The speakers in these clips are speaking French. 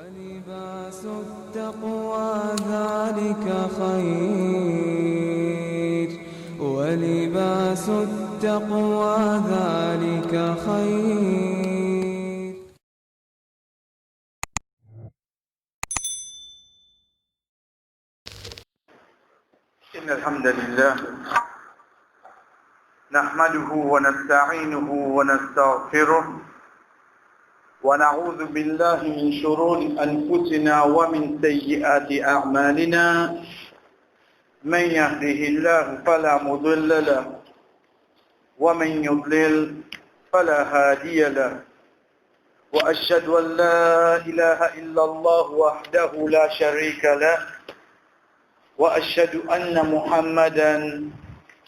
ولباس التقوى ذلك خير ولباس التقوى ذلك خير. إن الحمد لله نحمده ونستعينه ونستغفره ونعوذ بالله من شرور أنفسنا ومن سيئات أعمالنا. من يهده الله فلا مضل له ومن يضلل فلا هادي له وأشهد أن لا إله إلا الله وحده لا شريك له وأشهد أن محمدا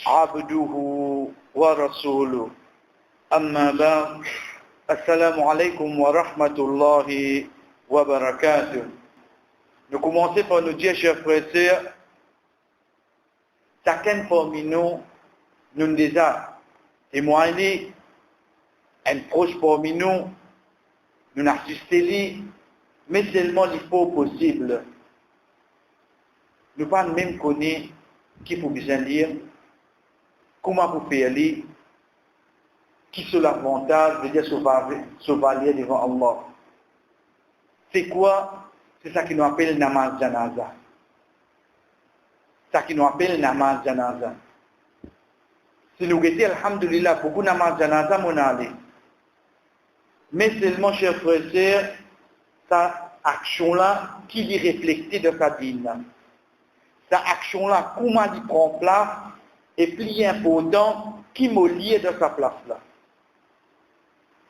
عبده ورسوله. أما بعد، السلام عليكم ورحمة الله وبركاته. Nous commençons par nous dire, chers frères et sœurs, chacun parmi nous déjà témoigné, un proche parmi nous assisté, mais seulement il faut possible. Nous pas même connaître qui faut bien lire, comment vous faire lire, qui sont l'avantage de dire sauvager devant Allah. C'est quoi? C'est ça qui nous appelle namaz janaza. Ça qui nous appelle namaz janaza. Si nous regardons, alhamdulillah, beaucoup de namaz janaza mon allé. Mais seulement, chers frères et sœurs, cette action-là, qui est reflétée de sa dîne. Cette action-là, comment il prend place, est plus important qui m'a lié de sa place-là.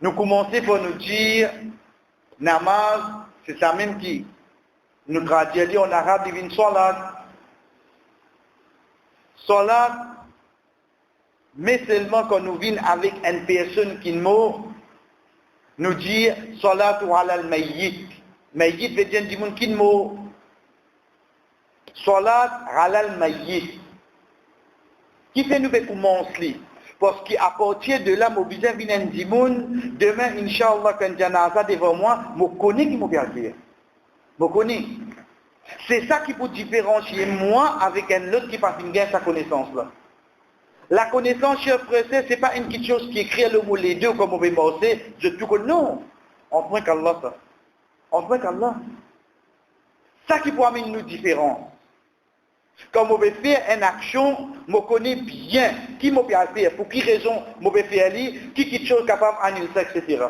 Nous commençons par nous dire, namaz, c'est ça même qui nous traduit en arabe, divine salat. Salat, mais seulement quand nous venons avec une personne qui nous dit salatu ala al-mayyit. Mayyit veut dire du monde qui nous salat ala al-mayyit. Qui fait nous commencer? Parce qu'à partir de là, mon besoin vient un dimoun. Demain, Inch'Allah, quand janaza devant moi, je connais qui m'a bien fait. Je connais. C'est ça qui peut différencier moi avec un autre qui passe une guerre sa connaissance-là. La connaissance, chers frères, ce n'est pas une petite chose qui écrit le mot les deux comme on veut morcer. Je tout connais. Non. On prend qu'Allah, ça. On prend qu'Allah. Ça qui peut amener nous différents. Quand je vais faire une action, je connais bien qui m'a bien faire, pour quelle raison je vais faire, qui quelque chose capable d'annuler ça, etc.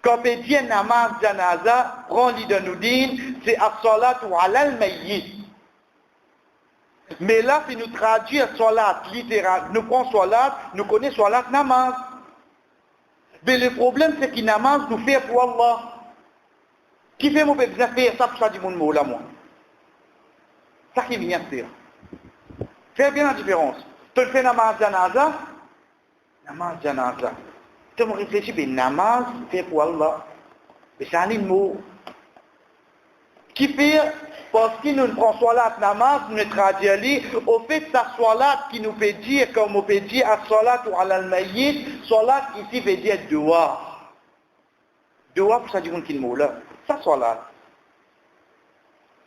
Quand on dit namaz janaza, prend l'idée de nous dire, c'est as-salatu ala al-mayyit. Mais là, si nous traduisons salat littéral, nous prenons salat, nous connaissons salat namaz. Mais le problème, c'est que namaz nous fait pour Allah. Qui fait mon besoin faire ça pour ça du monde là, moi? Ça qui vient faire. Fais bien la différence. Tu fais namaz janaza, namaz janaza. Tu me réfléchis, mais namaz fait pour Allah. Mais c'est un mot. Qui fait, parce qu'il nous prend salat namaz, nous traduit, au fait sa salat qui nous peut dire, comme on peut dire, à salat ou à l'al-mayyit, salat ici veut dire dua. Dua pour ça du monde qui mot là. Ça salat.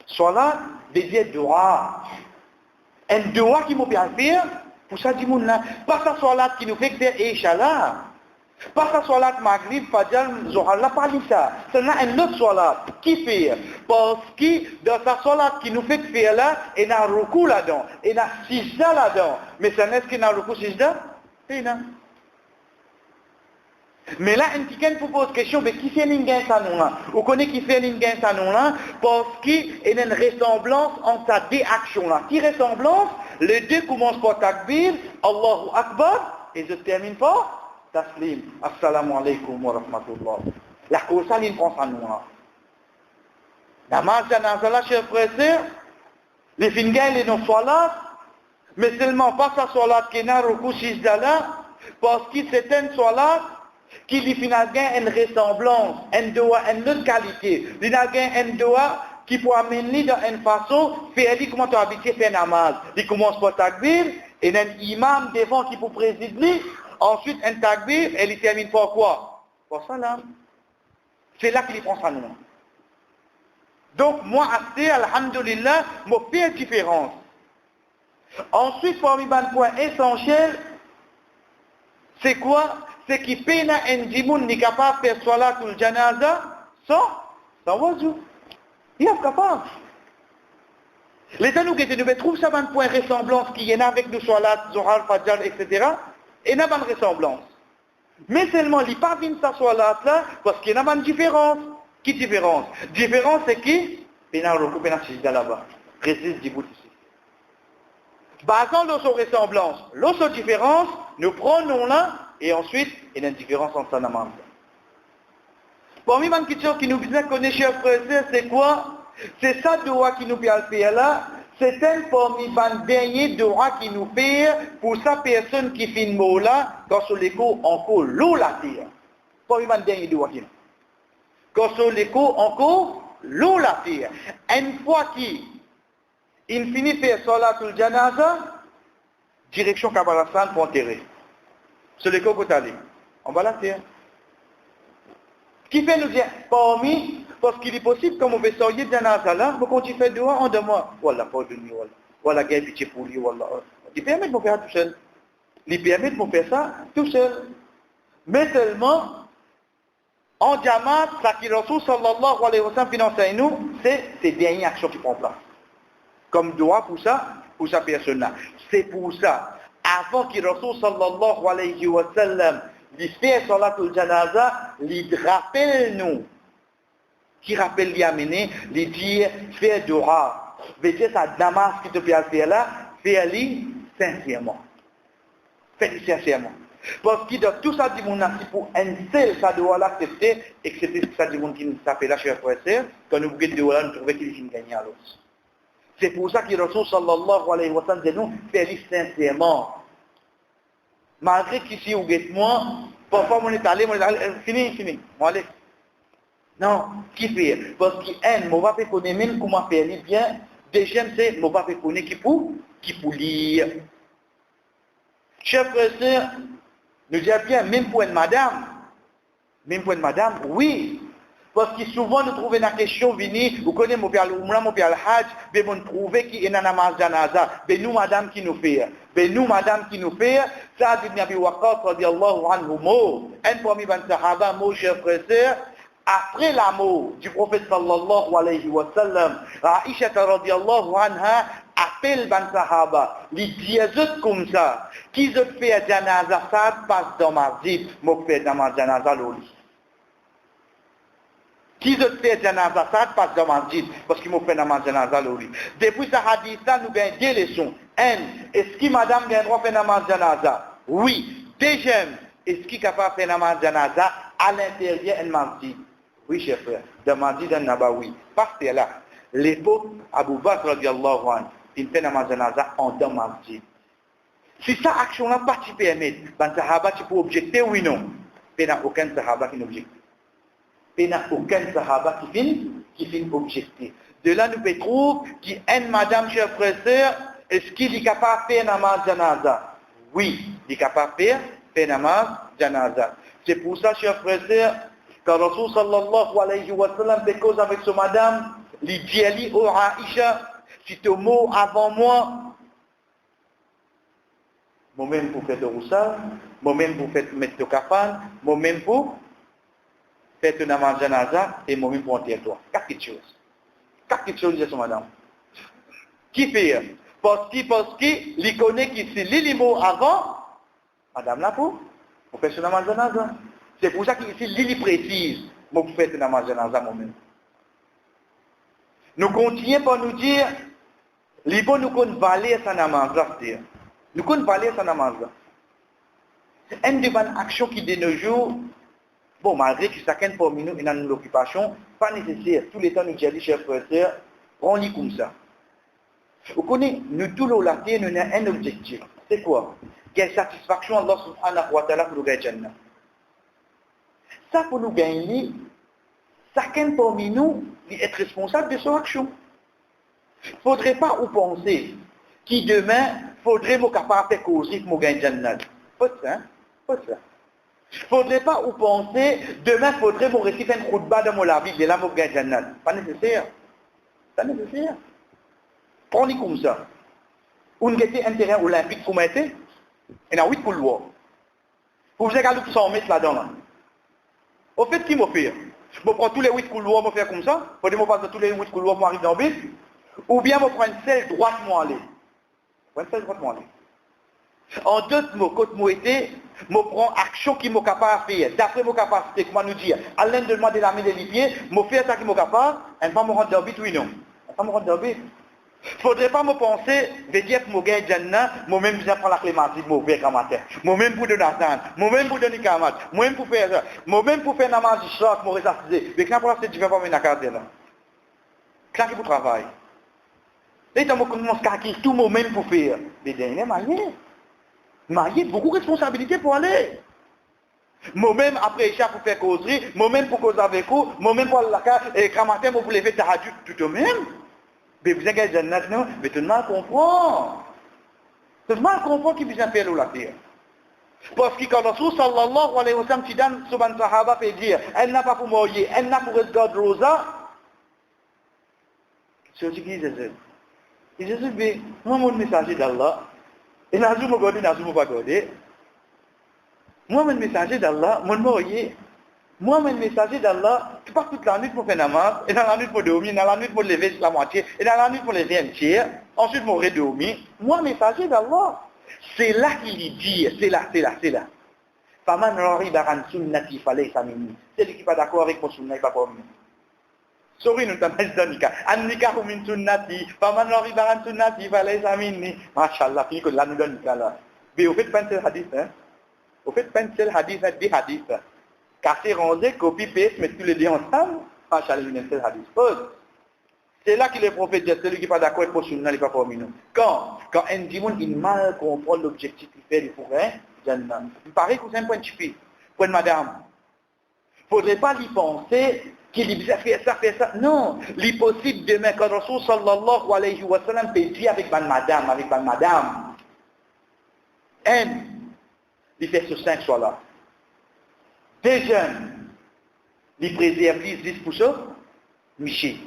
Salat veut dire dua. Un dua qui nous peut faire, pour ça du monde là. Pas sa salat qui nous fait faire Inch'Allah. Pas sa salat Maghrib, Fajr, Zohar, là, pas ça. C'est un autre salat. Qui fait? Parce que dans sa salat qui nous fait faire là, il y a un ruku là-dedans, il y a un sijda là-dedans. Mais ça n'est-ce qu'il y a un ruku sijda? C'est là. Mais là, un petit vous pose question, mais qui fait l'ingin ça non là? Vous connaissez qui fait l'ingin ça non là? Parce qu'il y a une ressemblance entre ces deux actions là. Qui ressemblance? Les deux commencent par takbir, Allahu Akbar, et je termine par Taslim. Assalamu alaikum wa rahmatullah. La cause ça, il prend ça non là. Namaz janaza là, chers frères et sœurs, les fingers, les non salat, mais seulement pas sa salat qui n'a ruku sijda là, parce que c'est une salat qui lui finalement une ressemblance, une autre qualité. Il a une doa qui peut amener dans une façon, faire comment tu as habitué faire namaz. Il commence par takbir, et un imam devant qui peut présider, ensuite un takbir, et il termine par quoi? Par salam. C'est là qu'il prend sa nom. Donc, moi, assez, alhamdulillah, me fait différence. Ensuite, parmi les points essentiels, c'est quoi? C'est qu'il peine un dimoun n'est capable de faire salatul janaza sans wazou. Il est capable. Les nous qui nous trouvent ça un point ressemblance qui y en a avec nous salat, zohar, fajr, etc. Et il y a une ressemblance. Mais seulement, il n'y a pas vu ça salat là parce qu'il y a une différence. Qui différence? Différence c'est qui? Pena roku, pena sijda là-bas. Résiste du bout ici. Basant l'autre ressemblance, l'autre différence, nous prenons là et ensuite il y a une différence entre sa namaz. Parmi les questions qui nous disent connaître chers frères et sœurs, c'est quoi? C'est ça doua qui nous fait faire là. C'est un parmi les derniers doua qui nous fait pour sa personne qui fait une mot là, quand sur l'écho encore l'eau la terre. Parmi les derniers doua qui nous. Quand sur l'écho encore l'eau la terre. Une fois qu'il finit faire salatul janaza, direction Kabbalastan pour enterrer. Sur l'écho pour aller. On va la terre. Ce qui fait nous dire, parmi, parce qu'il est possible, comme on veut sortir de janaza là, mais quand tu fais dehors, on demande, voilà, pas de nuit, voilà, gagne pitié pour lui, voilà. Il permet de me faire tout seul. Il permet de me faire ça tout seul. Mais seulement, en diamant, ça qui Rasul sallallahu alayhi wa sallam finance nous, c'est ces dernières actions qui prennent place. Comme doigt pour sa personne-là. C'est pour ça, avant que Rasul sallallahu alayhi wa sallam lui fait salatul janaza, il rappelle nous, qui rappelle lui amener, lui dire, faire dua. Veut sa damas qui te peut faire là, fais-le sincèrement. Fais-le sincèrement. Parce que dans tout ça, dit mon asi pour un seul, ça doit l'accepter, et que c'est ça dit mon qui s'appelle là, cher frère et sœur, quand nous voulons de là, nous trouvons qu'il est gagné à l'autre. C'est pour ça que Rasul sallallahu alayhi wa sallam dit nous, fais-le sincèrement. Malgré qu'ici, vous êtes moi, parfois, on est allé, fini, moi allez. Non, qui fait? Parce qu'il aime, on va pas connaître même comment faire bien. Deuxième, c'est, on va pas connaître qui pour lire. Chers frères et sœurs, nous disons bien, même pour une madame, oui. Parce que souvent, nous trouvons la question venue, vous connaissez mon père l'Umrah, mon père l'Hajj, mais vous trouvez qu'il y a une namaz janaza. Mais nous, madame, qui nous fait? Ça, dit Nabi Waqqas, radiallahu anhu, mot. Un parmi les sahaba, mot, chers frères et sœurs, après la mort du prophète sallallahu alayhi wa sallam, Aisha radiallahu anha appelle ban sahaba, les diazot comme ça, qui se fait janaza, ça passe dans ma zip, moi fait dans ma janaza l'oli. Qui se fait janaza, ça passe dans ma zip, parce qu'il m'a fait dans ma janaza l'oli. Depuis ce hadith-là, nous avons deux leçons. Un, est-ce que madame a droit de faire dans ma janaza? Oui. Deuxième, est-ce qu'il est capable de faire dans ma janaza à l'intérieur d'un masjid? Oui, cher frère, dans masjid d'un nabawi. Parce que là, l'époque, Abu Bakr radiallahu anhu, il fait namaz janaza en dans masjid. Si ça action-là pas tu permets, ben sahaba tu peux objecter oui non. Il n'y a aucun sahaba qui n'objecte. Il n'y a aucun sahaba qui finit objecter. De là, nous pouvons trouver qu'une madame, chers frères et sœurs, est-ce qu'il est capable de faire namaz janaza? Oui, il est capable de faire namaz janaza. C'est pour ça, chers frères et sœurs, quand Rasul sallallahu alayhi wa sallam fait cause avec ce madame, il dit à lui, oh Aïcha, si tu es mort avant moi-même pour faire de roussal, moi-même pour faire mettre de kafan, moi-même pour faire un namaz janaza, et moi-même pour enterrer toi. Quatre petites choses, dit ce madame. Qui fait? Parce qu'il connaît qu'ici, il mort avant, madame là pour faire ce namaz janaza. C'est pour ça qu'ici, il précise, moi pour faire un namaz janaza moi-même. Nous continuons par nous dire, les bons nous connaissent valer sa namaz, nous connaissons valer sa namaz. C'est une des bonnes actions qui de nos jours, bon, malgré que chacun parmi nous est dans une occupation, pas nécessaire. Tous les temps, nous disons, chers frères et sœurs, on lit comme ça. Vous connaissez, nous tous les latés, nous avons un objectif. C'est quoi? Quelle satisfaction Allah subhanahu wa ta'ala pour nous gagner. Ça, pour nous gagner, chacun parmi nous est responsable de son action. Il ne faudrait pas ou penser que demain, il faudrait me capable de faire causer pour gagner Jannat. Pas ça. Il ne faudrait pas ou penser, demain, il faudrait me réciter une khutbah de mon vie, de là, pour gagner Jannat. Pas nécessaire. Ça nécessaire. Prenez comme ça. On a un terrain olympique comme était, il y a 8 couloirs. Vous avez regardé 100 mètres là-dedans. Là. Au fait, qui m'a fait? Je prends tous les 8 couloirs, je faire comme ça. Je vais passer tous les 8 couloirs, je arrive dans le but. Ou bien je prends une selle droite, moi aller. Une selle droite, moi aller. En d'autres mots, quand moi était, je prends action qui m'a capable de faire. D'après mon capacité, comment nous dire, à l'aide de demander la main des pieds, je fais ça qui m'a capable, et je vais me rendre dans le but, oui, non. Je vais me rendre dans le but. Il ne faudrait pas me penser, de dire que je gagne Jannah, moi-même je prends la clémentine, je vais matin. Moi-même pour donner Nathan, moi-même pour donner Kamat, moi-même pour faire ça, moi-même pour faire namaz du soir, je vais rester. Mais quand pour c'est tu ne vas pas venir à la carte là. Quand tu travailles. Et tu commences à tout moi-même pour faire. Mais dernier marié, beaucoup de responsabilités pour aller. Moi-même, après Isha pour faire causerie, moi-même pour causer avec vous, moi-même pour aller à la carte, et quand matin, vous voulez faire tahajjud tout de même. Mais vous avez Jannat, non? Mais tout le monde comprend. Tout le monde comprend qui vient faire la terre. Parce que quand Rasul sallallahu alayhi wa sallam, tu donnes sur un sahaba, fait dire, elle n'a pas pour mourir, elle n'a pour regarder Rosa. C'est ce qu'il disait. Il disait, mais moi, mon messager d'Allah, et n'a pas regardé, n'a pas regardé. Moi, mon messager d'Allah, mon mourir. Moi, mon messager d'Allah, tu passes toute la nuit pour faire namaz, et dans la nuit pour dormir, dans la nuit pour lever la moitié, et dans la nuit pour lever un tiers, ensuite pour redormir. Moi, messager d'Allah, c'est là qu'il dit, c'est là. Faman rari baran sunnati falay samini. C'est lui qui n'est pas d'accord avec mon sunnah, il n'est pas comme nous. Sorry, nous t'avons dit nika. An nikahu min sunnati, faman rari baran sunnati falay samini. Mashallah, fini que là nous donne nika là. Mais au fait, pas un seul hadith, hein. Au fait, pas un seul hadith, hein, des hadiths. Casser, ranger, copie, paste, mettre tous les deux ensemble, c'est là que le prophète dit, celui qui n'est pas d'accord avec le sunnah, il n'est pas parmi nous. Quand un dimanche, il mal comprend l'objectif qu'il fait, il faut rien, il paraît que c'est un point de chipi, point de madame. Il ne faudrait pas y penser qu'il fait ça. Non, il est possible demain, quand Rasul sallallahu alayhi wa sallam peut dire avec ban madame. Il fait ce 5 soit là. Deux jeunes, ils préservent 10%, Miché.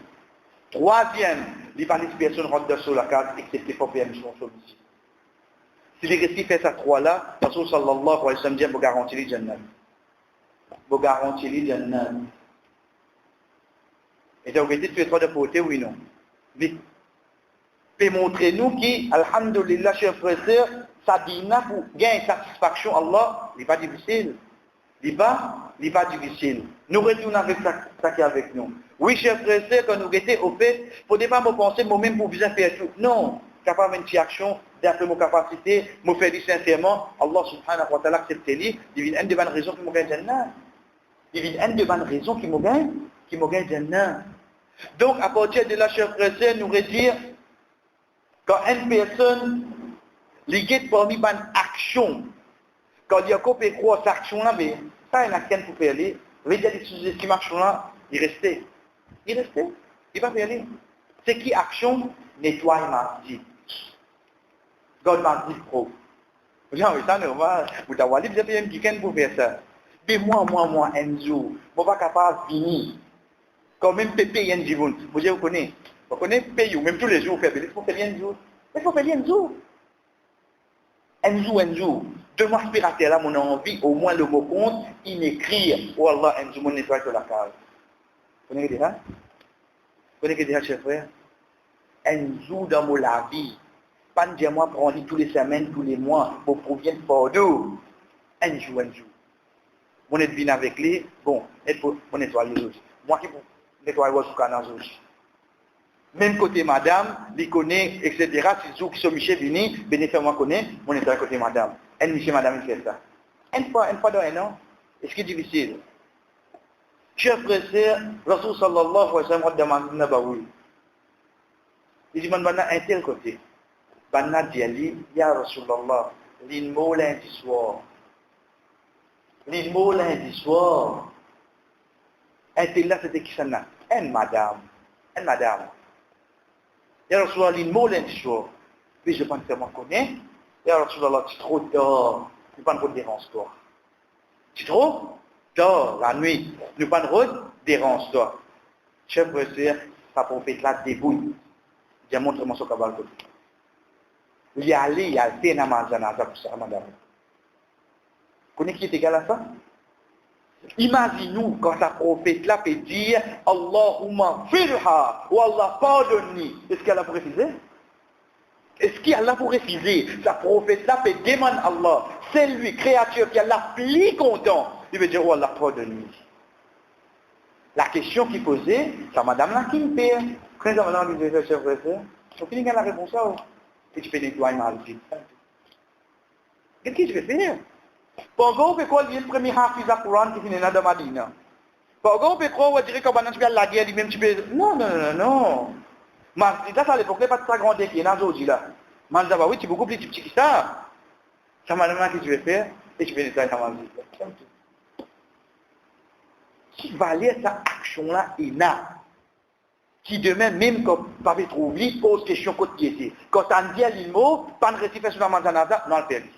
Troisième, les personnes rentrent sur la carte, excepté pour faire mission sur Miché. Si les récits fait ça 3 là, Rasul sallallahu alayhi wa sallam dit, vous garantissez les jannat. Vous garantissez les jannat. Et donc, vous avez dit, tu es trop de côté, oui, non. Vite. Et montrez-nous qui, alhamdulillah, chers frères et sœurs, ça dit pour gagner satisfaction, Allah, il n'est pas difficile. Il n'est pas difficile. Nous retournons avec ça qui est avec nous. Oui, chers frères et sœurs, quand nous étions au fait, il ne faudrait pas me penser moi-même pour bien faire tout. Non, capable d'une petite action, d'après mon capacité, me faire dire sincèrement, Allah subhanahu wa ta'ala accepte lui, il y a une de bonnes raisons qui me gagne Jannah. Il y a une de bonnes raisons qui me gagne Jannah. Donc, à partir de là, chers frères et sœurs, nous redire, quand une personne, ligue parmi une action, quand il y a qu'on peut croire cette action-là, mais ça, il n'y a qu'un pour faire aller. Vous voyez, il y a des sous-estimes action-là, il restait. Il va faire aller. C'est qui action? Nettoie mardi. God mardi pro. Vous dites, oui, ça, normal. Vous avez dit, vous avez un week-end pour faire ça. Mais moi, un jour, je ne suis pas capable de venir. Quand même, payer un jour. Vous connaissez? Vous connaissez payer, même tous les jours, vous faites. Il faut payer un jour. Il faut payer un jour. Un jour. De m'aspirateur là, mon envie, au moins le mot compte, il écrit, oh Allah, un jour, mon nettoie sur la case. Vous connaissez déjà? Vous connaissez déjà, chers frères? Un jour dans la vie, pas de dire moi prendre tous les semaines, tous les mois, pour proviennent pour d'où? Un jour. Mon est venu avec lui, bon, on nettoie les autres. Moi qui nettoie les autres. Même côté madame, il connaît, etc. Si ceux qui sont Michel Vini, bénéficiairement connaît, on est à côté madame. Elle, Michel, madame, il fait ça. Une fois dans un an, est-ce que c'est difficile? Chers frères et sœurs, Rasul sallallahu alayhi wa sallam demande Nabawi. Il dit, maintenant, un tel côté. Banna dit, ya Rasulallah, l'inmo lundi soir. Un tel là, c'était qui ça n'a? Une madame. Ya Rasulallah, l'inmo lundi soir. Puis je pense que moi connais. Ya Rasulallah, tu es trop tard. Tu pas de dérange-toi. Tu es trop tard la nuit. Tu pas de dérange-toi. Chef frère, sa prophète là débrouille. J'ai montré mon sokabal côté. Il y a allé, il y a fait namaz janaza pour ça, madame. Vous connaissez qui est égal à ça? Imaginez-nous quand sa prophète là peut dire Allahumma firha ou Allah pardonne-ni. Est-ce qu'elle a pour refuser? Est-ce qu'Allah pour refuser? Sa prophète là peut demander à Allah. C'est lui, créature, qui a la plus content. Il veut dire oh Allah pardonne-ni. La question qu'il posait, c'est madame là qui me perd. Quand madame lui dit chef frère, au final il a la réponse à et tu fais nettoyer ma vie. Qu'est-ce que je vais faire? Pourquoi on peut croire le premier hafiz à Coran qui finit dans Madina? Pourquoi on peut croire on dirait qu'on va dans la guerre lui-même tu peux non non non non. Mais ça à l'époque pas de ça grand qui est dans aujourd'hui là. Man ça va oui tu beaucoup plus petit que ça. Ça madame qui tu veux faire et tu fais nettoyer ma vie. Qui valait cette action-là énorme. Qui demain, même quand Pavé trouve lui, pose question côté qui était. Quand on dit à l'immo, pas de récifé sur la manzanada, non le permis.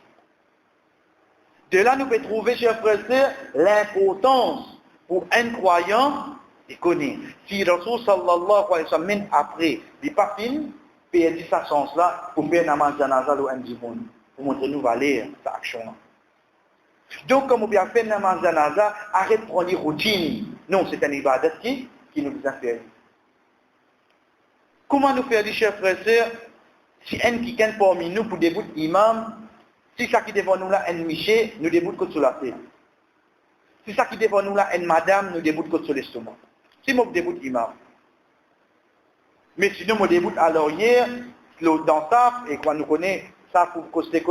De là, nous pouvons trouver, chers frères et sœurs, l'importance pour un croyant de connaître. Si Rasul sallallahu alayhi wa sallam, même après, il pas fini, perdit sa chance là pour faire la manzanada ou un djibon, pour montrer nous valeur cette action-là. Donc, comme on vient faire la manzanaza, arrête de prendre les routines. Non, c'est un ibadat qui nous a fait. Comment nous faire, chers frères et sœurs, si un qui vient parmi nous pour débouter imam, si ça qui devant nous là, un miché, nous déboute que sur la tête. Si ça qui devant nous là, un madame, nous déboute que sur l'estomac. Si moi déboute imam. Mais sinon, moi déboute à l'arrière, dans ça, et quand nous connaissons, ça pour coster,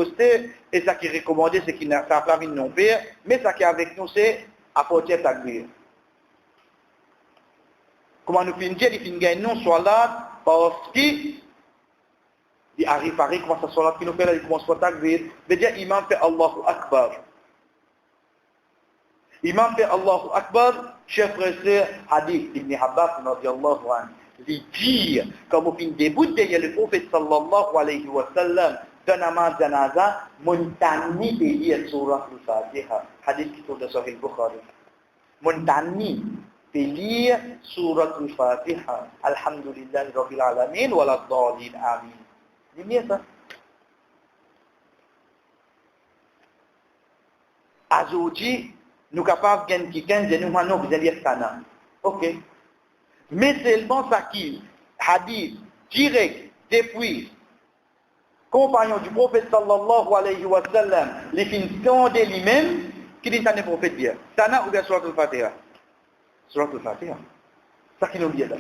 et ça qui est recommandé, c'est qu'il n'a pas la vie de non père, mais ça qui est avec nous, c'est apporter ta grille. Comment nous finissons, il finit gagner non soit là, parce qu'il arrive à rien, comment ça soit là, qui nous fait là, il commence à ta grille, veut dire, imam fait Allahu Akbar. Imam fait Allahu Akbar, chef frère, hadith, Ibn Abbas, radiallahu anhu, il dit, comme au fin début, derrière le prophète sallallahu alayhi wa sallam, dans namaz janaza, montani de lire surah al-Fatiha. Hadith qui tourne sur Al-Bukhari. Montani de lire surah al-Fatiha. Alhamdulillah rabbil alamin wa la dhalin amin. C'est bien ça. Aujourd'hui, nous sommes capables de gagner quelqu'un de nous maintenant vous allez faire. Ok. Mais seulement ça qui, hadith, direct, depuis, compagnon du prophète sallallahu alayhi wa sallam, les fins de lui-même, qui dit ça n'est prophète bien. Ça n'a ou bien surat al-Fatiha. Surat al-Fatiha. Ça qui nous dit là.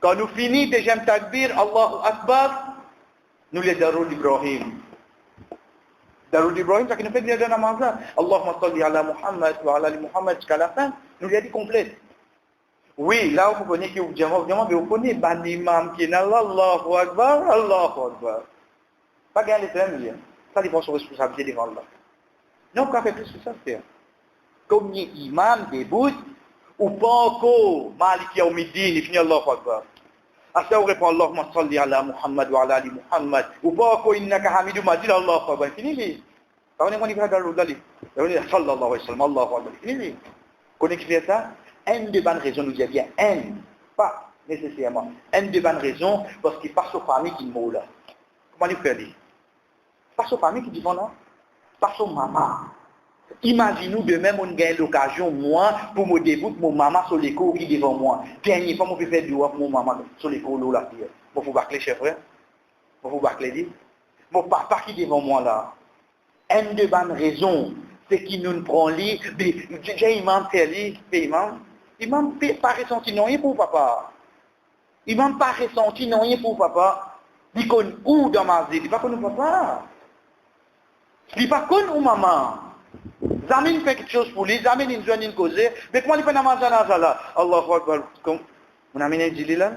Quand nous finissons deuxième takbir, Allahu Akbar, nous les darul d'Ibrahim. Darul d'Ibrahim, ça qui nous fait bien dans la namaz. Allahumma salli ala Muhammad wa ala ali Muhammad jusqu'à la fin, nous lui a dit complète. Oui, là vous connaissez qui vous dit, mais vous connaissez ban imam qui est là, Allahu Akbar, Allahu Akbar. Pas gagner les termes, ça dépend de son responsabilité devant Allah. Non, on fait plus que ça faire. Comme imam débute, ou pas encore, Maliki Yawmiddin, il finit Allahu Akbar. Après on répond Allahumma salli ala Muhammad wa ala ali Muhammad, ou pas encore, innaka hamidou majid, Allahu Akbar, fini. Quand on est dans le dali, on est sallallahu alayhi wa sallam, Allahu Akbar, fini. Connaissez ça? Une de bonnes raisons, nous dit bien, pas nécessairement, une de bonnes raisons, parce qu'il passe aux familles qui mourent là. Comment il fait dire? Passe aux familles qui disent non, passe aux mamans. Imaginez-nous de même, on gagne l'occasion, moi, pour me débouter mon maman sur l'école qui est devant moi. Dernière fois, je peux faire du pour mon maman sur l'école là. Bon, faut bâcler, chef frère. Bon, faut bâcler, dit. Mon papa qui est devant moi là. Une de bonnes raisons, c'est qu'il nous prend lit, j'ai imam fait lit, imam. Imam n'a pas ressenti non rien pour papa. Imam n'a pas ressenti non rien pour papa. Il connaît où dans ma vie? Il n'a pas connu papa. Il n'a pas connu où maman. Zamine fait quelque chose pour lui, Zamine il joue une cause. Mais comment il fait namaz là? Allahu Akbar. On a mis un dit là,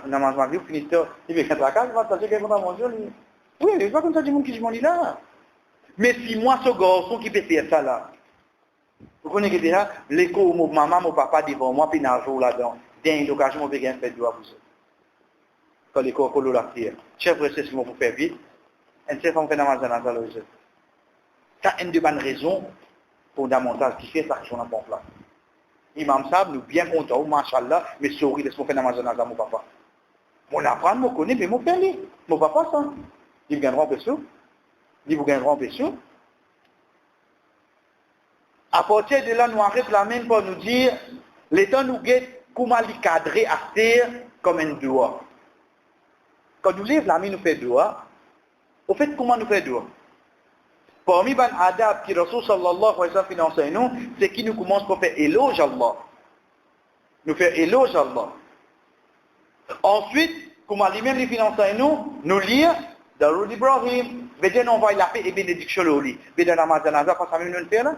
namaz ma vie, vous finissez, il fait 4 rakas, il va se dire qu'il va manger. Oui, il n'est pas comme ça du monde qui se dit là. Mais si moi, ce garçon qui peut faire ça là, vous connaissez déjà, l'écho, mon maman, mon papa devant moi, puis un jour là-dedans, dans une occasion, on peut rien faire de pour ça. Quand l'écho, on la prière. Chef, c'est ce qu'on vous faire vite. Un chef, on fait namaz dans la loge. Ça, une de bonnes raisons fondamentales qui fait ça qu'on a en place. Imam Sab, nous bien contents, oh, machallah, mais souris, laisse-moi faire namaz janaza, mon papa. Mon apprendre, mon connaît, mais mon père, mon papa, ça. Il gagnera un peu sous. Il vous gagnera un peu sous. À partir de là, nous arrêtons la main pour nous dire, l'état nous guette, comment les cadrer à terre comme un doigt. Quand nous lèvons la main, nous faisons doigt. Au fait, comment nous faisons doigt? Parmi les adab qui Rasul sallallahu alayhi wa sallam enseigne nous, c'est qu'il nous commence par faire éloge à Allah. Nous faire éloge à Allah. Ensuite, comment lui-même les enseigne nous lire Darud Ibrahim, veut on va la paix et bénédiction au lit. Veut dire namaz janaza, pas ça même nous faire là.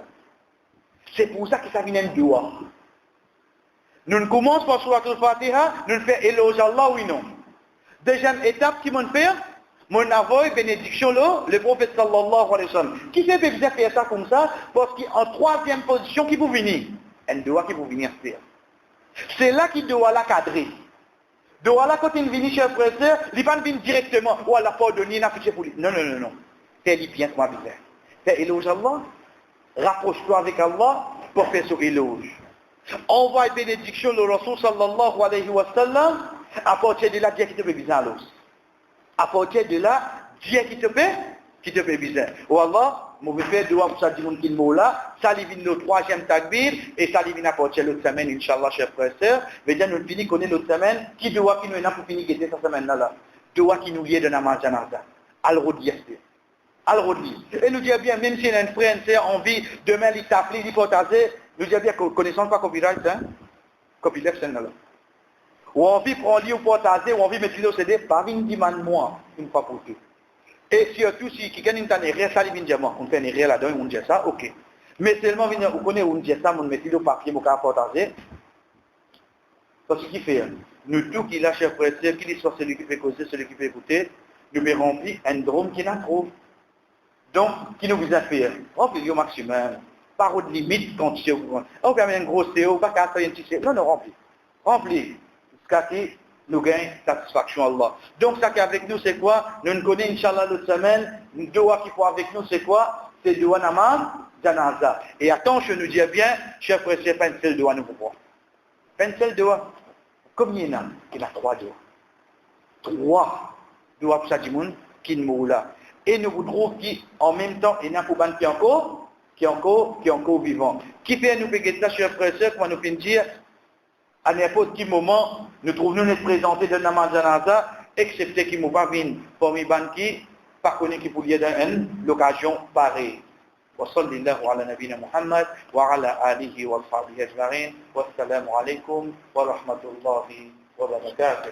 C'est pour ça que ça vient un doigt. Nous commençons par Surat al-Fatiha, nous faisons éloge à Allah, oui non. Deuxième étape qui m'en fait, mon avoue bénédiction le prophète sallallahu alayhi wa sallam. Qui fait que vous faire ça comme ça? Parce qu'en troisième position, qui vous venir? Un doigt qui vous venir faire. C'est là qu'il doit la cadrer. Doit là quand il vient chez le frère, il va venir directement. Ou à la porte de Nina, pour lui. Non, non, non, non. Fais-lui bien ce qu'on va faire. Fais éloge à Allah. Rapproche-toi avec Allah pour faire ce éloge. Envoie bénédiction le Rasul sallallahu alayhi wa sallam. À partir de là, Dieu qui te fait bizarre l'os. À partir de là, Dieu qui te fait bizarre. Ou Allah, je vais faire doigt pour ça du monde qui est là. Ça lui vient le troisième takbir et ça lui vient à partir de l'autre semaine, Inch'Allah, chers frères et sœurs. Mais bien, nous finissons connaître l'autre semaine. Qui doit qui nous est là pour finir cette semaine-là? Doit qui nous lié de namaz janaza. Al-Rodi. Al-Rodi. Et nous dit bien, même si un frère et sœur envie, demain, il s'appelle, il partager, nous dit bien, connaissons pas copyright, hein? Copyright, c'est là. Ou envie prendre ou partager, ou envie mettre le CD, pas une demande moi, une fois pour tout. Et surtout, si quelqu'un n'a pas rien, ça lui vient moi. On fait une rien là-dedans, on dit ça, ok. Mais seulement, vous connaissez, on dit ça, on met le papier, on peut partager. Parce qu'il fait, nous tous qui lâchent après, qui soit celui qui fait causer, celui qui fait écouter, nous me remplit un drôme qui n'a trop. Donc, qui nous a fait, remplir au maximum, par de limite quand tu sais, on peut mettre un gros CO, pas qu'à faire un petit CO, non, non, remplis. Jusqu'à ce que nous gagnons satisfaction Allah. Donc, ça qui est avec nous, c'est quoi? Nous ne connaissons, Inch'Allah, l'autre semaine, le doigt qui faut avec nous, c'est quoi? C'est le doigt namaz, janaza. Et attention, je nous dis bien, chers frères, c'est pas une seule doigt, nous pouvons. Pas une seule doigt. Combien il y en a? Il y a 3 doigts. 3 doigts pour ça du monde qui nous là. Et nous vous trouvons qu'en même temps, il y en a pour qui est encore vivant. Qui fait nous payer ça, chers frères et sœurs, comment nous fait dire, à n'importe quel moment, nous trouvons nous présenter de namaz janaza, excepté qu'il ne va pas venir pour les banques qui, par contre, qui pourraient dans l'occasion pareille. وصلى الله على نبينا محمد وعلى آله وصحبه أجمعين والسلام عليكم ورحمة الله وبركاته.